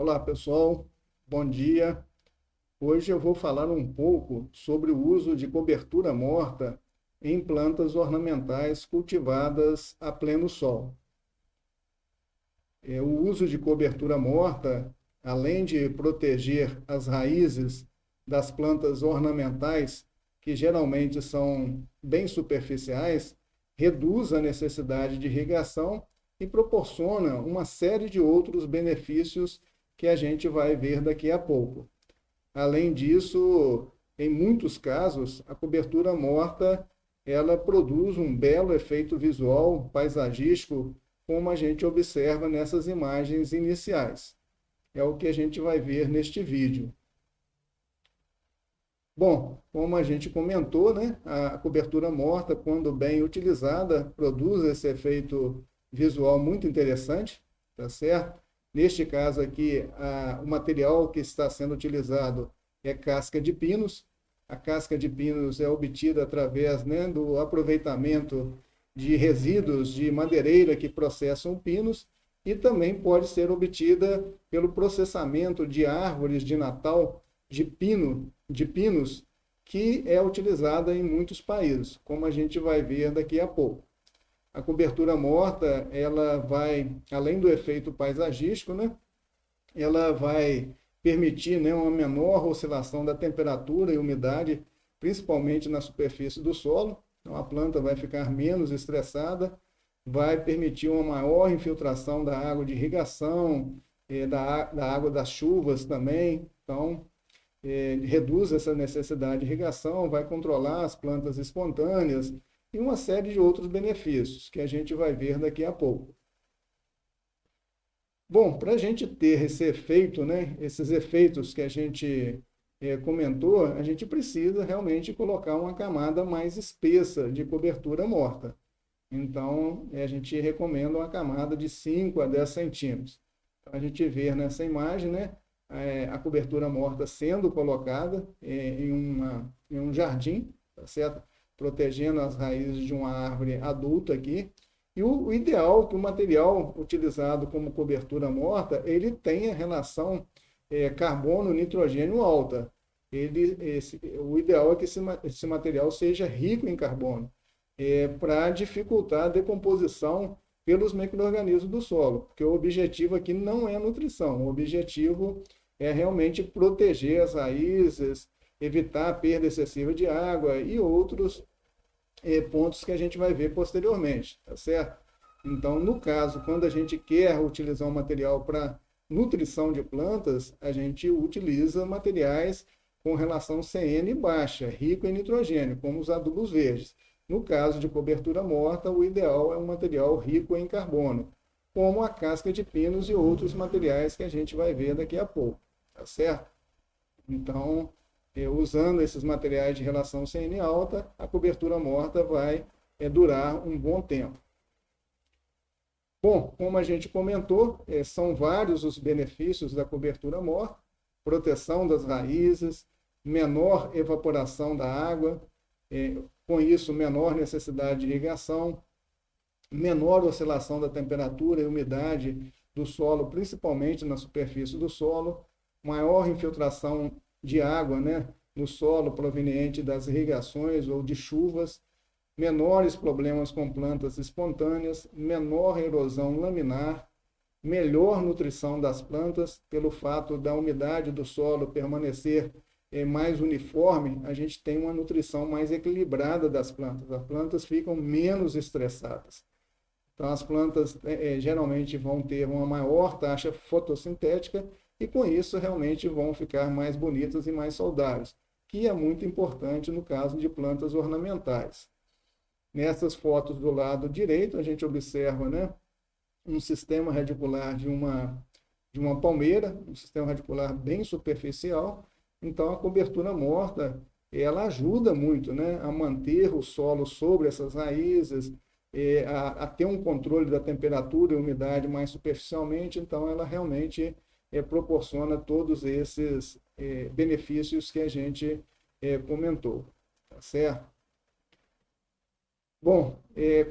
Olá, pessoal. Bom dia. Hoje eu vou falar um pouco sobre o uso de cobertura morta em plantas ornamentais cultivadas a pleno sol. O uso de cobertura morta, além de proteger as raízes das plantas ornamentais, que geralmente são bem superficiais, reduz a necessidade de irrigação e proporciona uma série de outros benefícios que a gente vai ver daqui a pouco. Além disso, em muitos casos, a cobertura morta ela produz um belo efeito visual, paisagístico, como a gente observa nessas imagens iniciais. É o que a gente vai ver neste vídeo. Bom, como a gente comentou, né, a cobertura morta, quando bem utilizada, produz esse efeito visual muito interessante, tá certo? Neste caso aqui, o material que está sendo utilizado é casca de pinos. A casca de pinos é obtida através, né, do aproveitamento de resíduos de madeireira que processam pinos e também pode ser obtida pelo processamento de árvores de Natal de pinos que é utilizada em muitos países, como a gente vai ver daqui a pouco. A cobertura morta, ela vai, além do efeito paisagístico, né, ela vai permitir, né, uma menor oscilação da temperatura e umidade, principalmente na superfície do solo. Então, a planta vai ficar menos estressada, vai permitir uma maior infiltração da água de irrigação, da água das chuvas também. Então, reduz essa necessidade de irrigação, vai controlar as plantas espontâneas e uma série de outros benefícios que a gente vai ver daqui a pouco. Bom, para a gente ter esse efeito, né, esses efeitos que a gente comentou, a gente precisa realmente colocar uma camada mais espessa de cobertura morta. Então, a gente recomenda uma camada de 5 a 10 centímetros. Então, a gente vê nessa imagem, né, a cobertura morta sendo colocada em um jardim, tá certo? Protegendo as raízes de uma árvore adulta aqui. E o ideal é que o material utilizado como cobertura morta, ele tenha relação carbono-nitrogênio alta. O ideal é que esse material seja rico em carbono, para dificultar a decomposição pelos micro-organismos do solo, porque o objetivo aqui não é a nutrição, o objetivo é realmente proteger as raízes, evitar a perda excessiva de água e outros pontos que a gente vai ver posteriormente, tá certo? Então, no caso, quando a gente quer utilizar um material para nutrição de plantas, a gente utiliza materiais com relação CN baixa, rico em nitrogênio, como os adubos verdes. No caso de cobertura morta, o ideal é um material rico em carbono, como a casca de pinos e outros materiais que a gente vai ver daqui a pouco, tá certo? Então, usando esses materiais de relação CN alta, a cobertura morta vai durar um bom tempo. Bom, como a gente comentou, são vários os benefícios da cobertura morta: proteção das raízes, menor evaporação da água, com isso, menor necessidade de irrigação, menor oscilação da temperatura e umidade do solo, principalmente na superfície do solo, maior infiltração de água, né, no solo proveniente das irrigações ou de chuvas, menores problemas com plantas espontâneas, menor erosão laminar, melhor nutrição das plantas, pelo fato da umidade do solo permanecer mais uniforme, a gente tem uma nutrição mais equilibrada das plantas. As plantas ficam menos estressadas. Então, as plantas geralmente vão ter uma maior taxa fotossintética e, com isso, realmente vão ficar mais bonitas e mais saudáveis, que é muito importante no caso de plantas ornamentais. Nessas fotos do lado direito, a gente observa, né, um sistema radicular de uma palmeira, um sistema radicular bem superficial. Então, a cobertura morta, ela ajuda muito, né, a manter o solo sobre essas raízes, a ter um controle da temperatura e umidade mais superficialmente. Então, ela realmente proporciona todos esses benefícios que a gente comentou, tá certo? Bom,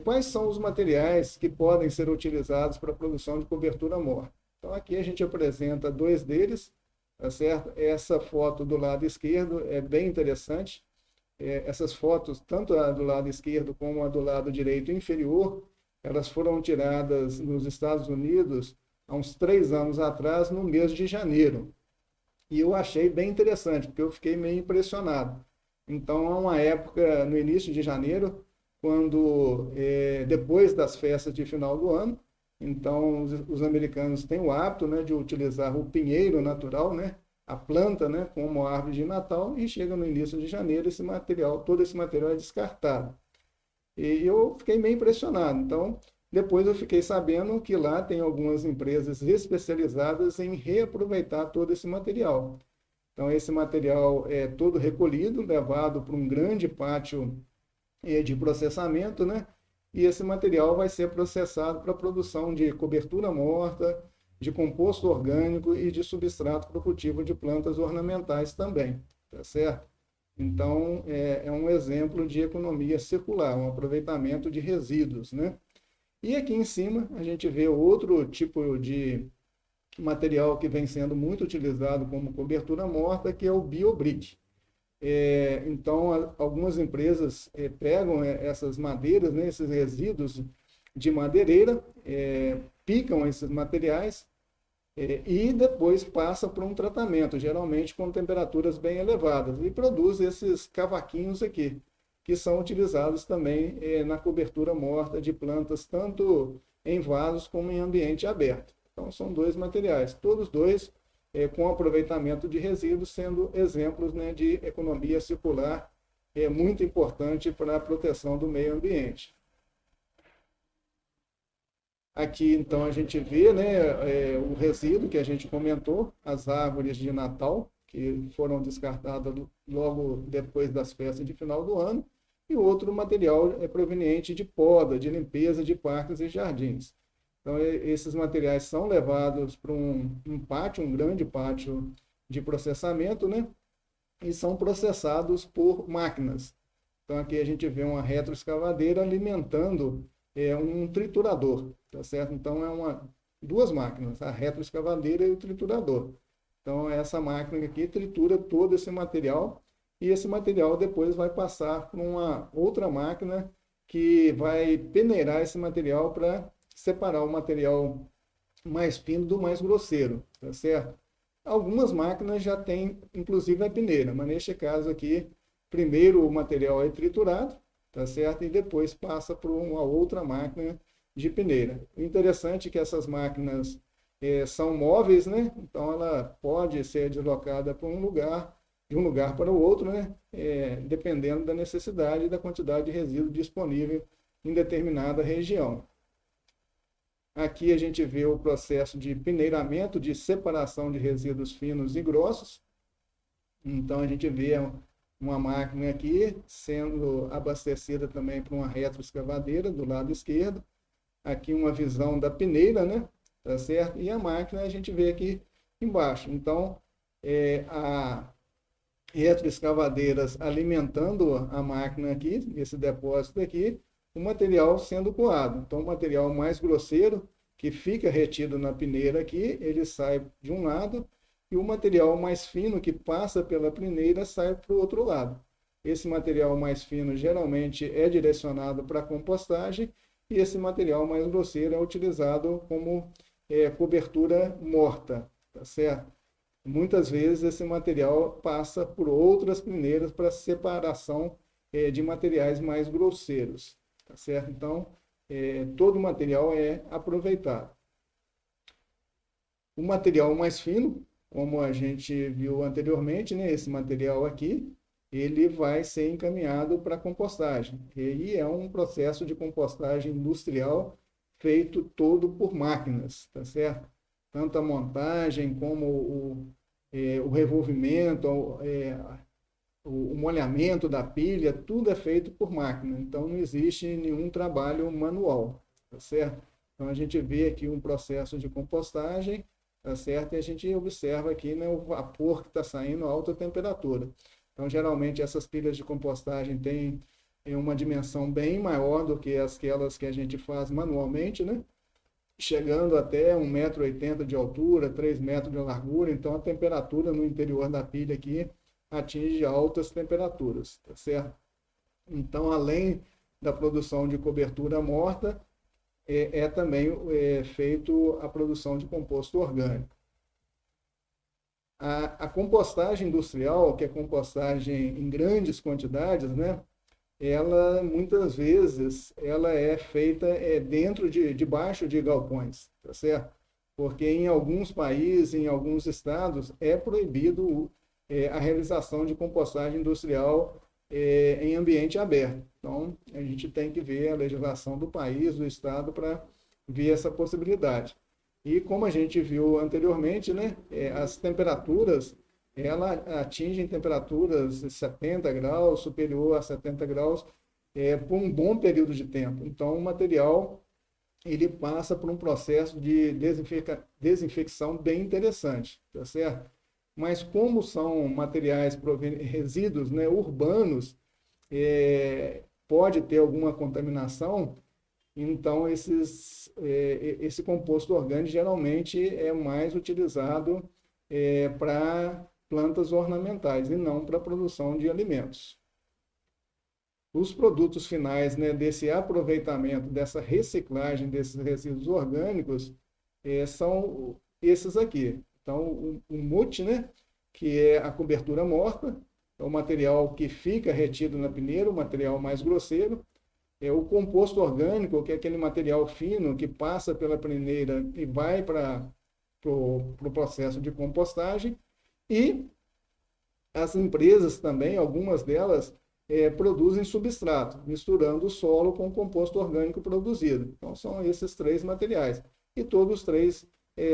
quais são os materiais que podem ser utilizados para a produção de cobertura morta? Então, aqui a gente apresenta dois deles, tá certo? Essa foto do lado esquerdo é bem interessante. Essas fotos, tanto a do lado esquerdo como a do lado direito inferior, elas foram tiradas nos Estados Unidos há uns 3 anos atrás, no mês de janeiro. E eu achei bem interessante, porque eu fiquei meio impressionado. Então, é uma época, no início de janeiro, quando, depois das festas de final do ano, então os americanos têm o hábito, né, de utilizar o pinheiro natural, né, a planta, né, como árvore de Natal, e chega no início de janeiro, esse material, todo esse material é descartado. E eu fiquei meio impressionado. Então, depois eu fiquei sabendo que lá tem algumas empresas especializadas em reaproveitar todo esse material. Então, esse material é todo recolhido, levado para um grande pátio de processamento, né? E esse material vai ser processado para a produção de cobertura morta, de composto orgânico e de substrato para o cultivo de plantas ornamentais também, tá certo? Então, é um exemplo de economia circular, um aproveitamento de resíduos, né? E aqui em cima a gente vê outro tipo de material que vem sendo muito utilizado como cobertura morta, que é o biobrick. Então, algumas empresas pegam essas madeiras, né, esses resíduos de madeireira, picam esses materiais e depois passa por um tratamento, geralmente com temperaturas bem elevadas, e produz esses cavaquinhos aqui, que são utilizados também na cobertura morta de plantas, tanto em vasos como em ambiente aberto. Então, são dois materiais, todos dois com aproveitamento de resíduos, sendo exemplos, né, de economia circular, muito importante para a proteção do meio ambiente. Aqui, então, a gente vê, né, o resíduo que a gente comentou, as árvores de Natal, que foram descartadas logo depois das festas de final do ano, e outro material proveniente de poda, de limpeza de parques e jardins. Então, esses materiais são levados para um pátio, um grande pátio de processamento, né? E são processados por máquinas. Então, aqui a gente vê uma retroescavadeira alimentando um triturador, tá certo? Então, duas máquinas, a retroescavadeira e o triturador. Então, essa máquina aqui tritura todo esse material e esse material depois vai passar para uma outra máquina que vai peneirar esse material para separar o material mais fino do mais grosseiro, tá certo? Algumas máquinas já têm, inclusive, a peneira, mas neste caso aqui, primeiro o material é triturado, tá certo? E depois passa por uma outra máquina de peneira. O interessante é que essas máquinas são móveis, né? Então ela pode ser deslocada para um lugar, de um lugar para o outro, né? Dependendo da necessidade e da quantidade de resíduo disponível em determinada região. Aqui a gente vê o processo de peneiramento, de separação de resíduos finos e grossos. Então, a gente vê uma máquina aqui sendo abastecida também por uma retroescavadeira do lado esquerdo. Aqui uma visão da peneira, né? Tá certo? E a máquina a gente vê aqui embaixo. Então, a retroescavadeiras alimentando a máquina aqui, esse depósito aqui, o material sendo coado. Então, o material mais grosseiro, que fica retido na peneira aqui, ele sai de um lado, e o material mais fino, que passa pela peneira, sai para o outro lado. Esse material mais fino, geralmente, é direcionado para a compostagem, e esse material mais grosseiro é utilizado como cobertura morta, tá certo? Muitas vezes, esse material passa por outras peneiras para separação de materiais mais grosseiros. Tá certo? Então, todo o material é aproveitado. O material mais fino, como a gente viu anteriormente, né, esse material aqui, ele vai ser encaminhado para compostagem. E aí é um processo de compostagem industrial feito todo por máquinas, tá certo? Tanto a montagem como o revolvimento, o molhamento da pilha, tudo é feito por máquina, então não existe nenhum trabalho manual, tá certo? Então a gente vê aqui um processo de compostagem, tá certo? E a gente observa aqui, né, o vapor que está saindo a alta temperatura. Então geralmente essas pilhas de compostagem têm uma dimensão bem maior do que aquelas que a gente faz manualmente, né? chegando até 1,80 m de altura, 3 metros de largura. Então, a temperatura no interior da pilha aqui atinge altas temperaturas, tá certo? Então, além da produção de cobertura morta, também feito a produção de composto orgânico. A compostagem industrial, que é compostagem em grandes quantidades, né? Ela muitas vezes ela é feita dentro debaixo de galpões, tá certo? Porque em alguns países, em alguns estados, é proibido a realização de compostagem industrial em ambiente aberto. Então, a gente tem que ver a legislação do país, do estado, para ver essa possibilidade. E como a gente viu anteriormente, né, as temperaturas, ela atingem temperaturas de 70 graus, superior a 70 graus, por um bom período de tempo. Então, o material ele passa por um processo de desinfecção bem interessante, tá certo? Mas como são materiais resíduos, né, urbanos, pode ter alguma contaminação. Então, esse composto orgânico geralmente é mais utilizado para plantas ornamentais e não para a produção de alimentos. Os produtos finais, né, desse aproveitamento, dessa reciclagem desses resíduos orgânicos, são esses aqui. Então, o mulch, né, que é a cobertura morta, é o material que fica retido na peneira, o material mais grosseiro. O composto orgânico, que é aquele material fino que passa pela peneira e vai para o processo de compostagem. E as empresas também, algumas delas, produzem substrato, misturando o solo com o composto orgânico produzido. Então, são esses três materiais. E todos os três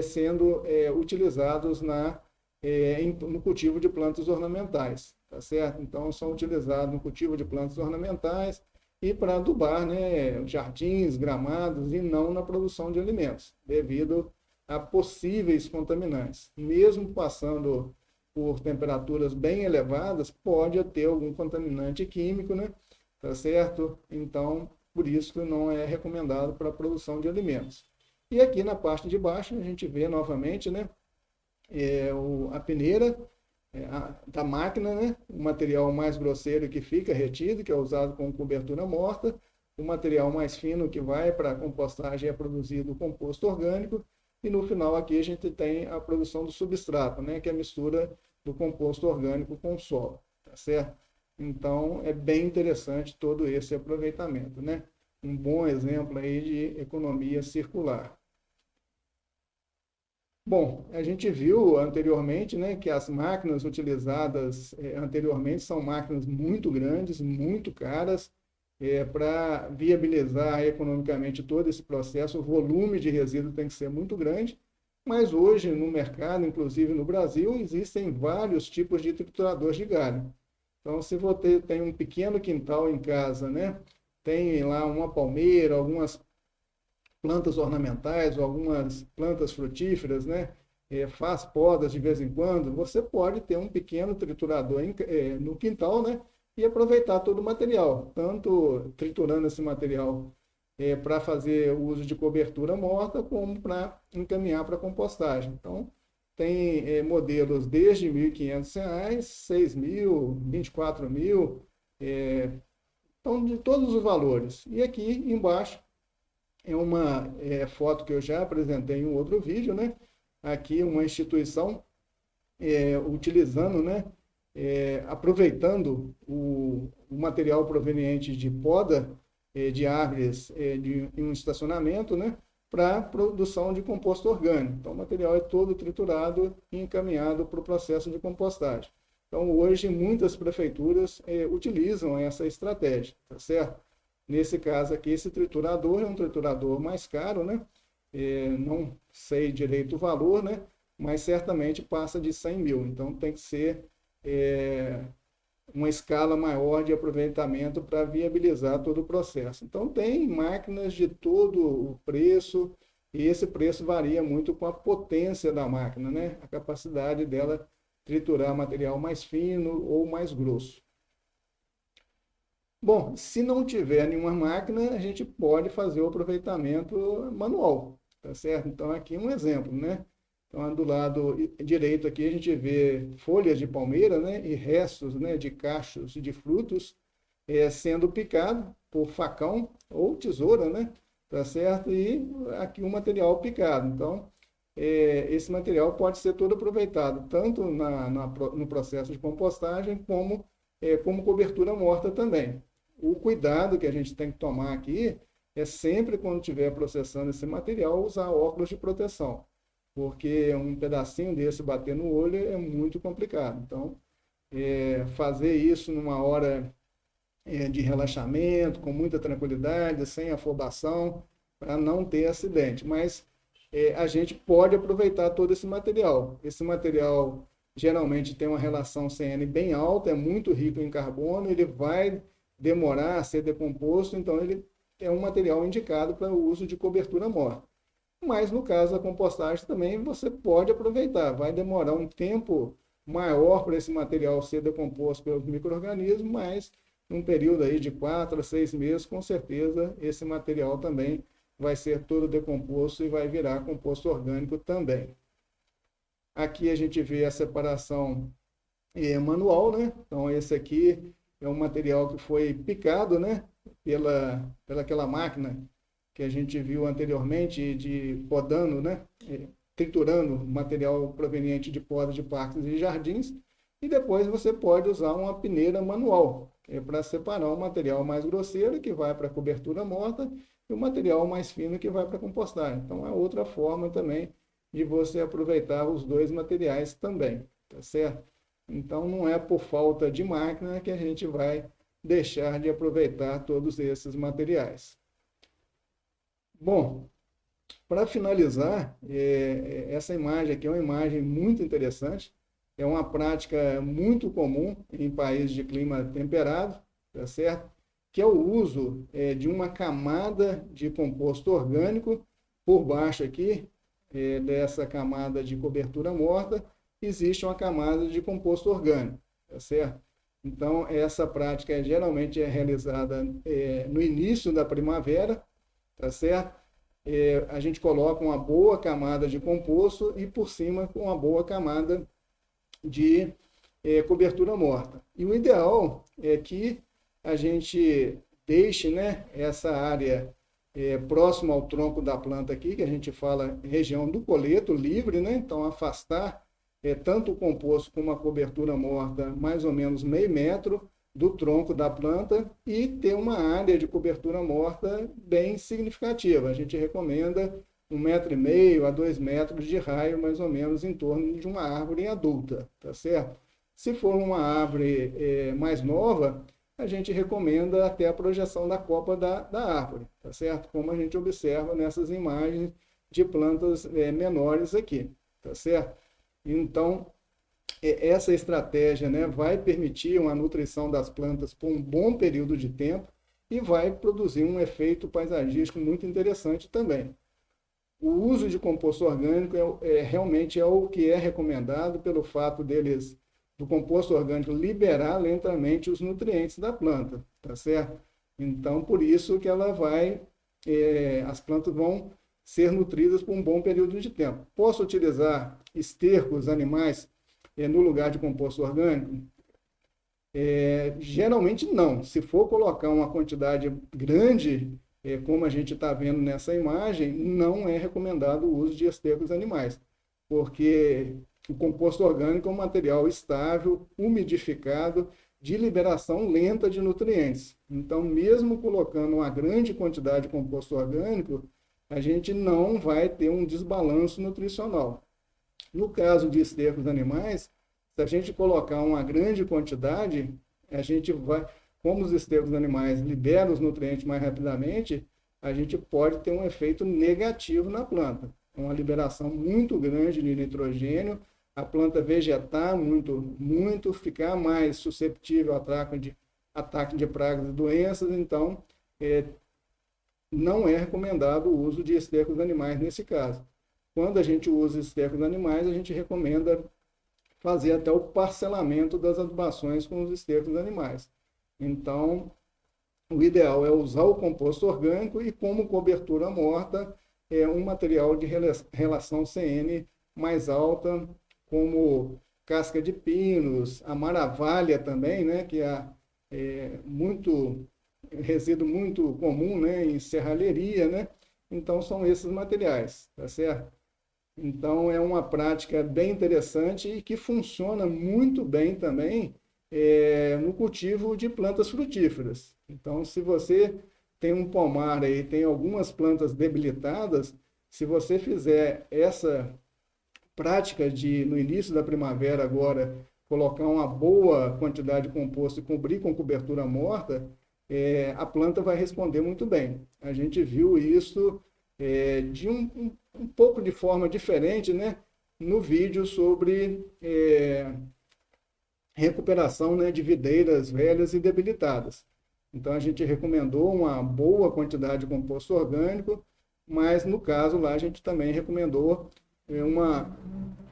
sendo utilizados no cultivo de plantas ornamentais, tá certo? Então, são utilizados no cultivo de plantas ornamentais e para adubar, né, jardins, gramados, e não na produção de alimentos, devido a possíveis contaminantes. Mesmo passando por temperaturas bem elevadas, pode ter algum contaminante químico, né? Tá certo? Então, por isso que não é recomendado para a produção de alimentos. E aqui na parte de baixo, a gente vê novamente, né, a peneira da máquina, né, o material mais grosseiro que fica retido, que é usado como cobertura morta, o material mais fino que vai para a compostagem é produzido o composto orgânico, e no final aqui a gente tem a produção do substrato, né, que é a mistura do composto orgânico com o solo, tá certo? Então, é bem interessante todo esse aproveitamento, né? Um bom exemplo aí de economia circular. Bom, a gente viu anteriormente, né, que as máquinas utilizadas anteriormente são máquinas muito grandes, muito caras, para viabilizar economicamente todo esse processo. O volume de resíduo tem que ser muito grande, mas hoje no mercado, inclusive no Brasil, existem vários tipos de trituradores de galho. Então, se você tem um pequeno quintal em casa, né, tem lá uma palmeira, algumas plantas ornamentais ou algumas plantas frutíferas, né, faz podas de vez em quando, você pode ter um pequeno triturador no quintal, né, e aproveitar todo o material, tanto triturando esse material para fazer o uso de cobertura morta, como para encaminhar para compostagem. Então, tem modelos desde R$ 1.500, R$ 6.000, R$ 24.000, então de todos os valores. E aqui embaixo é uma foto que eu já apresentei em um outro vídeo, né? Aqui uma instituição utilizando, né, aproveitando o material proveniente de poda de árvores em um estacionamento, né, para produção de composto orgânico. Então, o material é todo triturado e encaminhado para o processo de compostagem. Então, hoje, muitas prefeituras utilizam essa estratégia, tá certo? Nesse caso aqui, esse triturador é um triturador mais caro, né? Não sei direito o valor, né? Mas certamente passa de 100 mil. Então, tem que ser uma escala maior de aproveitamento para viabilizar todo o processo. Então, tem máquinas de todo o preço, e esse preço varia muito com a potência da máquina, né? A capacidade dela triturar material mais fino ou mais grosso. Bom, se não tiver nenhuma máquina, a gente pode fazer o aproveitamento manual. tá certo? Então, aqui um exemplo, né? Então, do lado direito aqui, a gente vê folhas de palmeira, né? E restos, né? De cachos de frutos sendo picado por facão ou tesoura, né? Tá certo? E aqui o material picado. Então, esse material pode ser todo aproveitado, tanto no processo de compostagem, como cobertura morta também. O cuidado que a gente tem que tomar aqui é sempre, quando estiver processando esse material, usar óculos de proteção, porque um pedacinho desse bater no olho é muito complicado. Então, fazer isso numa hora de relaxamento, com muita tranquilidade, sem afobação, para não ter acidente. Mas a gente pode aproveitar todo esse material. Esse material geralmente tem uma relação CN bem alta, é muito rico em carbono, ele vai demorar a ser decomposto, então ele é um material indicado para o uso de cobertura morta. Mas no caso da compostagem também você pode aproveitar, vai demorar um tempo maior para esse material ser decomposto pelos micro-organismos, mas num período aí de 4 a 6 meses, com certeza esse material também vai ser todo decomposto e vai virar composto orgânico também. Aqui a gente vê a separação manual, né? Então esse aqui é um material que foi picado, né? Pela aquela máquina que a gente viu anteriormente de podando, né? Triturando material proveniente de podas de parques e jardins. E depois você pode usar uma peneira manual, para separar o material mais grosseiro, que vai para a cobertura morta, e o material mais fino, que vai para a compostagem. Então, é outra forma também de você aproveitar os dois materiais também, tá certo? Então, não é por falta de máquina que a gente vai deixar de aproveitar todos esses materiais. Bom, para finalizar, essa imagem aqui é uma imagem muito interessante, é uma prática muito comum em países de clima temperado, tá certo? Que é o uso de uma camada de composto orgânico por baixo aqui, dessa camada de cobertura morta, existe uma camada de composto orgânico, tá certo? Então, essa prática geralmente é realizada no início da primavera, tá certo? A gente coloca uma boa camada de composto e por cima com uma boa camada de cobertura morta. E o ideal é que a gente deixe, né, essa área próxima ao tronco da planta aqui, que a gente fala região do coleto, livre, né? Então afastar tanto o composto como a cobertura morta mais ou menos meio metro do tronco da planta e ter uma área de cobertura morta bem significativa. A gente recomenda 1,5 metro a 2 metros de raio, mais ou menos, em torno de uma árvore adulta, tá certo? Se for uma árvore mais nova, a gente recomenda até a projeção da copa da árvore, tá certo? Como a gente observa nessas imagens de plantas menores aqui, tá certo? Então, essa estratégia, né, vai permitir uma nutrição das plantas por um bom período de tempo e vai produzir um efeito paisagístico muito interessante também. O uso de composto orgânico realmente é o que é recomendado pelo fato do composto orgânico liberar lentamente os nutrientes da planta, tá certo? Então, por isso que as plantas vão ser nutridas por um bom período de tempo. Posso utilizar estercos animais no lugar de composto orgânico? Geralmente não. Se for colocar uma quantidade grande, como a gente está vendo nessa imagem, não é recomendado o uso de estercos animais, porque o composto orgânico é um material estável, umidificado, de liberação lenta de nutrientes. Então, mesmo colocando uma grande quantidade de composto orgânico, a gente não vai ter um desbalanço nutricional. No caso de estercos animais, se a gente colocar uma grande quantidade, a gente vai, como os estercos animais liberam os nutrientes mais rapidamente, a gente pode ter um efeito negativo na planta. Uma liberação muito grande de nitrogênio, a planta vegetar muito, ficar mais susceptível ao ataque de pragas e doenças. Então, não é recomendado o uso de estercos animais nesse caso. Quando a gente usa estercos animais, a gente recomenda fazer até o parcelamento das adubações com os estercos animais. Então, o ideal é usar o composto orgânico e como cobertura morta, um material de relação CN mais alta, como casca de pinos, a maravalha também, né, que resíduo muito comum, né, em serralheria, né? Então são esses materiais, tá certo? Então é uma prática bem interessante e que funciona muito bem também no cultivo de plantas frutíferas. Então, se você tem um pomar aí, tem algumas plantas debilitadas, se você fizer essa prática de, no início da primavera agora, colocar uma boa quantidade de composto e cobrir com cobertura morta, a planta vai responder muito bem. A gente viu isso de um pouco de forma diferente, né, no vídeo sobre recuperação, né, de videiras velhas e debilitadas. Então, a gente recomendou uma boa quantidade de composto orgânico, mas no caso lá a gente também recomendou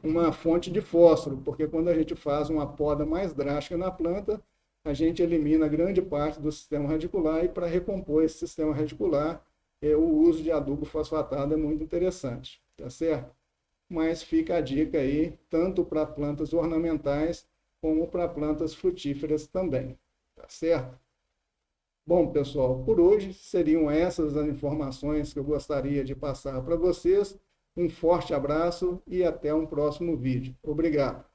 uma fonte de fósforo, porque quando a gente faz uma poda mais drástica na planta, a gente elimina grande parte do sistema radicular, e para recompor esse sistema radicular, o uso de adubo fosfatado é muito interessante, tá certo? Mas fica a dica aí, tanto para plantas ornamentais, como para plantas frutíferas também, tá certo? Bom, pessoal, por hoje seriam essas as informações que eu gostaria de passar para vocês. Um forte abraço e até um próximo vídeo. Obrigado.